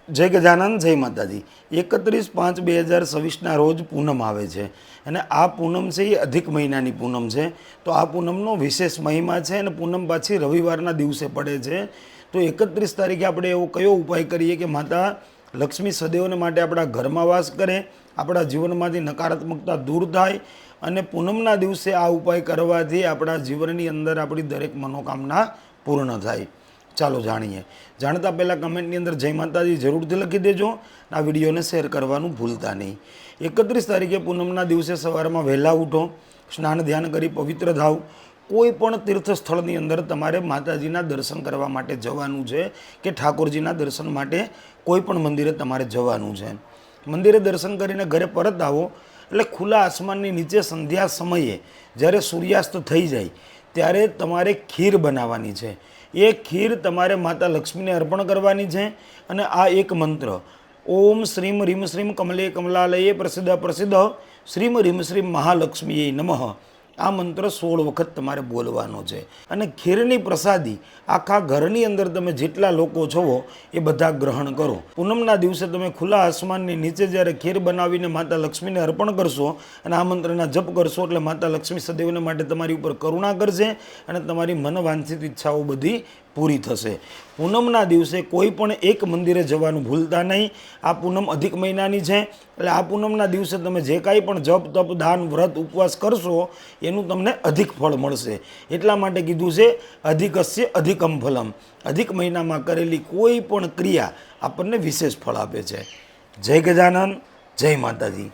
જય ગજાનંદ, જય માતાજી। 31/5/2026 રોજ પૂનમ આવે છે અને આ પૂનમ છે એ અધિક મહિનાની પૂનમ છે। તો આ પૂનમનો વિશેષ મહિમા છે અને પૂનમ પાછી રવિવારના દિવસે પડે છે। તો 31 તારીખે આપણે એવો કયો ઉપાય કરીએ કે માતા લક્ષ્મી સદૈવને માટે આપણા ઘરમાં વાસ કરે, આપણા જીવનમાંથી નકારાત્મકતા દૂર થાય અને પૂનમના દિવસે આ ઉપાય કરવાથી આપણા જીવનની અંદર આપણી દરેક મનોકામના પૂર્ણ થાય। ચાલો જાણીએ। જાણતા પહેલાં કમેન્ટની અંદર જય માતાજી જરૂરથી લખી દેજો। આ વિડીયોને શેર કરવાનું ભૂલતા નહીં। 31 તારીખે પૂનમના દિવસે સવારમાં વહેલા ઉઠો, સ્નાન ધ્યાન કરી પવિત્ર થાવ। કોઈ પણ તીર્થ સ્થળની અંદર તમારે માતાજીના દર્શન કરવા માટે જવાનું છે કે ઠાકોરજીના દર્શન માટે કોઈ પણ મંદિરે તમારે જવાનું છે। મંદિરે દર્શન કરીને ઘરે પરત આવો એટલે ખુલ્લા આસમાનની નીચે સંધ્યા સમયે જ્યારે સૂર્યાસ્ત થઈ જાય ત્યારે તમારે ખીર બનાવવાની છે। એ ખીર તમારે માતા લક્ષ્મીને અર્પણ કરવાની છે અને આ એક મંત્ર ઓમ શ્રીમ રીમ શ્રીમ કમલે કમલાલયે પ્રસિદ્ધ પ્રસિદ્ધ શ્રીમ રીમ શ્રીમ મહાલક્ષ્મીએ નમઃ આ મંત્ર 16 વખત તમારે બોલવાનો છે અને ખીરની પ્રસાદી આખા ઘરની અંદર તમે જેટલા લોકો છો એ બધા ગ્રહણ કરો। પૂનમના દિવસે તમે ખુલ્લા આસમાનની નીચે જ્યારે ખીર બનાવીને માતા લક્ષ્મીને અર્પણ કરશો અને આ મંત્રના જપ કરશો એટલે માતા લક્ષ્મી સદૈવને માટે તમારી ઉપર કરુણા કરશે અને તમારી મનવાંછિત ઈચ્છાઓ બધી પૂરી થશે। પૂનમના દિવસે કોઈ પણ એક મંદિરે જવાનું ભૂલતા નહીં। આ પૂનમ અધિક મહિનાની છે એટલે આ પૂનમના દિવસે તમે જે કાંઈ પણ જપ તપ દાન વ્રત ઉપવાસ કરશો એનું તમને અધિક ફળ મળશે। એટલા માટે કીધું છે અધિકસ્ય અધિકમ ફલમ। અધિક મહિનામાં કરેલી કોઈ પણ ક્રિયા આપણને વિશેષ ફળ આપે છે। જય ગજાનન, જય માતાજી।